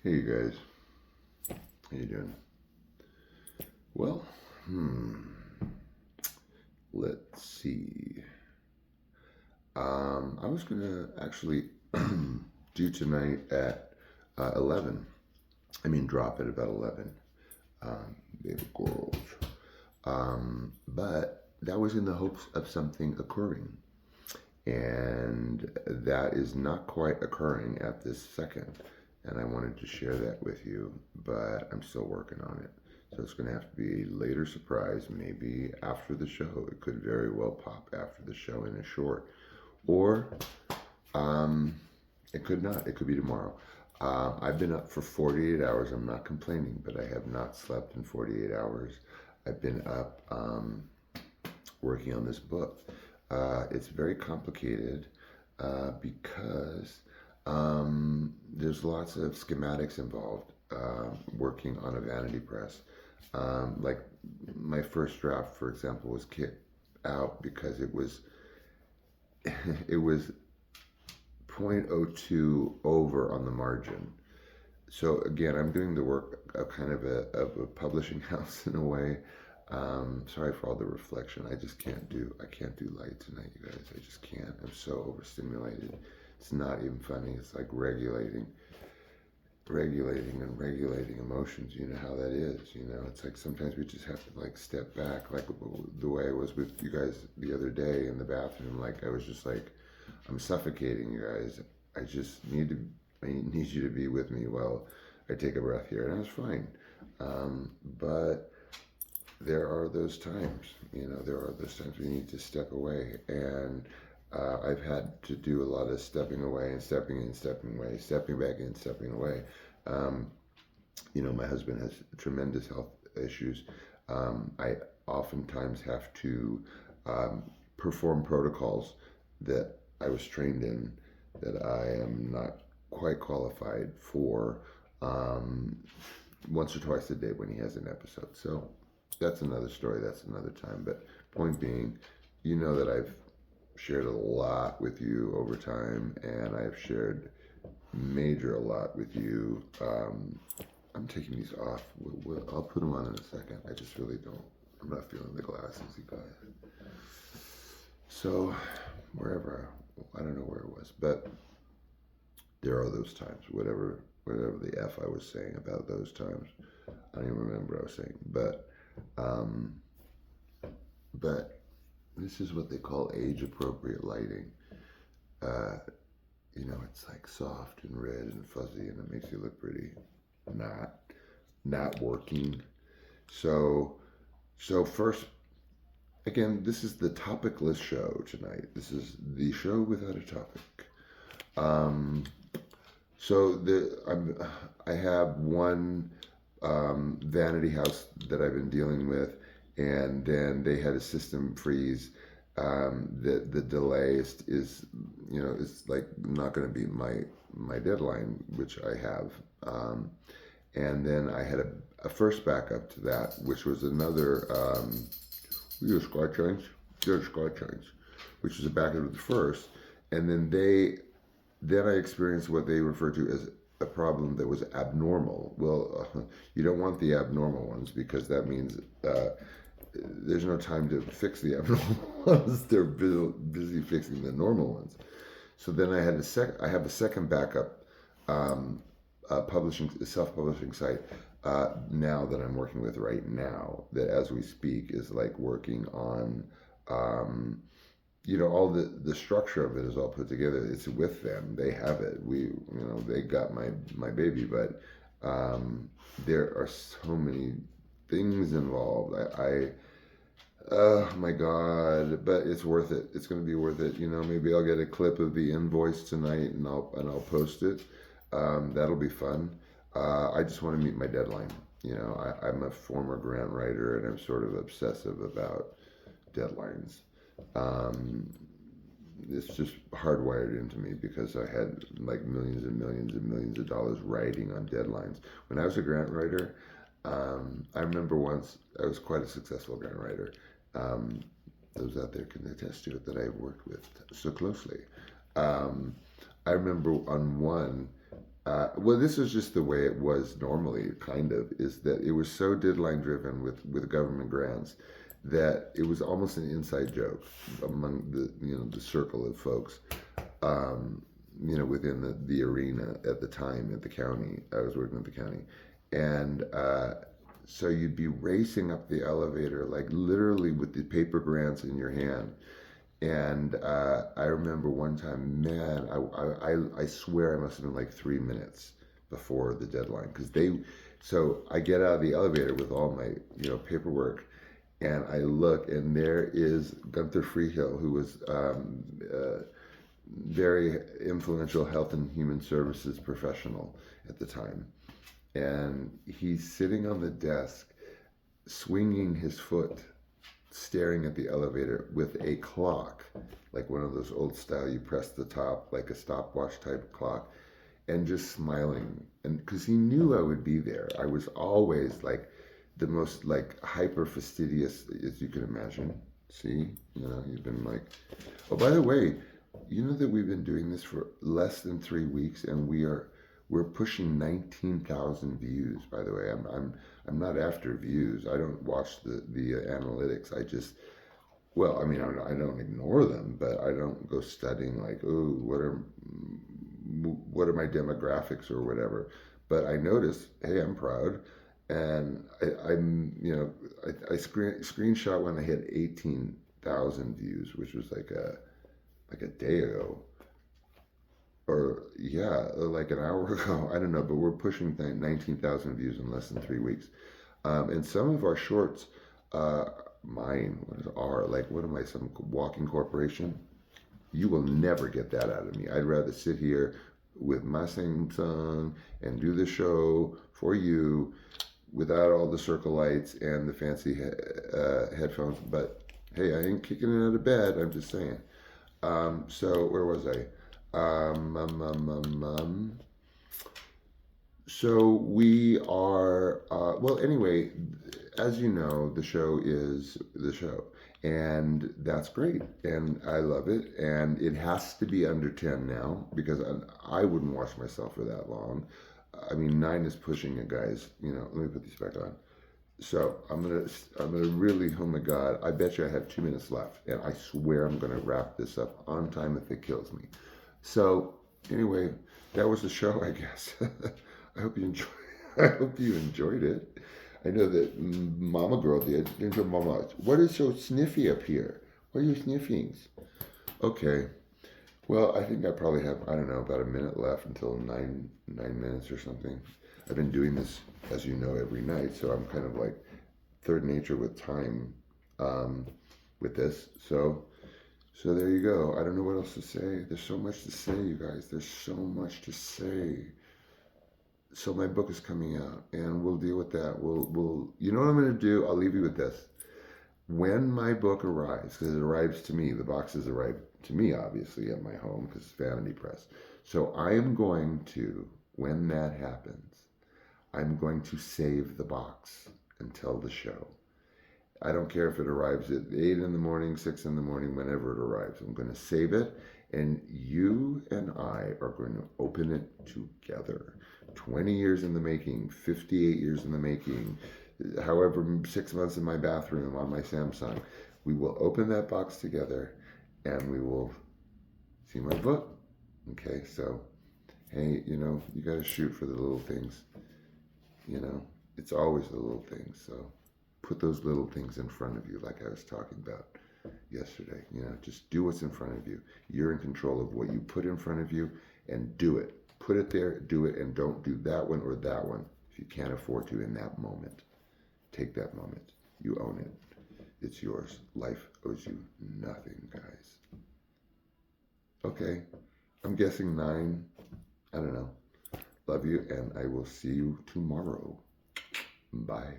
Hey you guys, how you doing? Well, let's see. I was gonna actually do tonight at 11. I mean, drop at about 11. Baby girls. But that was in the hopes of something occurring, and that is not quite occurring at this second. And I wanted to share that with you, but I'm still working on it. So it's going to have to be a later surprise, maybe after the show. It could very well pop after the show in a short, or um, it could not. It could be tomorrow. I've been up for 48 hours. I'm not complaining, but I have not slept in 48 hours. I've been up working on this book. It's very complicated because there's lots of schematics involved working on a vanity press. Like my first draft, for example, was kicked out because it was it was zero point zero 0.02 over on the margin. So again, I'm doing the work of kind of a publishing house in a way. Sorry for all the reflection. I can't do light tonight, you guys. I just can't. I'm so overstimulated. It's not even funny. It's like regulating emotions. You know how that is. It's like sometimes we just have to like step back, like the way I was with you guys the other day in the bathroom. Like I was just like, I'm suffocating, you guys. I need you to be with me while I take a breath here, and I was fine. But there are those times, there are those times we need to step away, and I've had to do a lot of stepping away and stepping in, stepping away, stepping back in, stepping away. Um, my husband has tremendous health issues. I oftentimes have to perform protocols that I was trained in that I am not quite qualified for once or twice a day when he has an episode. So that's another story. That's another time. But point being, that I've shared a lot with you over time, and I've shared a lot with you. I'm taking these off. I'll put them on in a second. I just really don't. I'm not feeling the glasses, you guys. So I don't know where it was, but there are those times. Whatever the F I was saying about those times, I don't even remember what I was saying. But this is what they call age-appropriate lighting. It's like soft and red and fuzzy, and it makes you look pretty. Not working. So first, again, this is the topicless show tonight. This is the show without a topic. I have one vanity house that I've been dealing with, and then they had a system freeze. The delay is like not going to be my deadline, which I have. And then I had a first backup to that, which was another your squad change, which was a backup of the first, and then I experienced what they refer to as a problem that was abnormal. Well, you don't want the abnormal ones because that means there's no time to fix the abnormal ones. They're busy fixing the normal ones. So then I have a second backup self-publishing site now that I'm working with right now, that as we speak is like working on all the structure of it is all put together. It's with them. They have it. They got my baby, but there are so many things involved. Oh my God, but it's worth it. It's going to be worth it. Maybe I'll get a clip of the invoice tonight and I'll post it. That'll be fun. I just want to meet my deadline. I'm a former grant writer, and I'm sort of obsessive about deadlines. It's just hardwired into me because I had like millions and millions and millions of dollars writing on deadlines. When I was a grant writer, I remember once I was quite a successful grant writer. Those out there can attest to it that I've worked with so closely. I remember on one, Well, this was just the way it was normally, kind of, is that it was so deadline driven with government grants that it was almost an inside joke among the circle of folks, um, within the arena at the time at the county. I was working at the county, and so you'd be racing up the elevator, like literally with the paper grants in your hand. And I remember one time, man, I swear I must have been like 3 minutes before the deadline because so I get out of the elevator with all my, paperwork, and I look, and there is Gunther Freehill, who was very influential health and human services professional at the time. And he's sitting on the desk, swinging his foot, staring at the elevator with a clock, like one of those old style you press the top, like a stopwatch type clock, and just smiling. And because he knew I would be there, I was always like the most like hyper fastidious as you can imagine. See, you've been like, oh, by the way, you know that we've been doing this for less than 3 weeks, and we're pushing 19,000 views. By the way, I'm not after views. I don't watch the analytics. I just, well, I mean, I don't ignore them, but I don't go studying like, oh, what are my demographics or whatever. But I notice, hey, I'm proud, and I screenshot when I hit 18,000 views, which was like a day ago, or yeah, like an hour ago. I don't know, but we're pushing 19,000 views in less than 3 weeks. And some of our shorts, mine, what am I, some walking corporation? You will never get that out of me. I'd rather sit here with my Samsung and do the show for you without all the circle lights and the fancy headphones. But hey, I ain't kicking it out of bed. I'm just saying. So where was I? Um, um, um, um, um. So we are, well, anyway, as you know, the show is the show, and that's great, and I love it, and it has to be under 10 now because I wouldn't watch myself for that long. I mean, 9 is pushing it, guys. Let me put these back on. So I'm gonna really, oh my God, I bet you I have 2 minutes left, and I swear I'm gonna wrap this up on time if it kills me. So anyway, that was the show, I guess. I hope you enjoy. I hope you enjoyed it. I know that Mama Girl did. Didn't you, Mama? What is so sniffy up here? What are you sniffing? Okay. Well, I think I probably have, I don't know, about a minute left until 9 minutes or something. I've been doing this, as you know, every night, so I'm kind of like third nature with time, with this. So there you go. I don't know what else to say. There's so much to say, you guys. There's so much to say. So my book is coming out, and we'll deal with that. You know what I'm going to do? I'll leave you with this. When my book arrives, because it arrives to me, the boxes arrive to me, obviously, at my home, because it's Vanity Press. So I am going to, when that happens, I'm going to save the box until the show. I don't care if it arrives at 8 in the morning, 6 in the morning, whenever it arrives. I'm going to save it, and you and I are going to open it together. 20 years in the making, 58 years in the making, however, 6 months in my bathroom on my Samsung. We will open that box together, and we will see my book. Okay, so, hey, you got to shoot for the little things. It's always the little things, so put those little things in front of you, like I was talking about yesterday. Just do what's in front of you. You're in control of what you put in front of you, and do it. Put it there, do it, and don't do that one or that one if you can't afford to in that moment. Take that moment. You own it. It's yours. Life owes you nothing, guys. Okay, I'm guessing 9. I don't know. Love you, and I will see you tomorrow. Bye.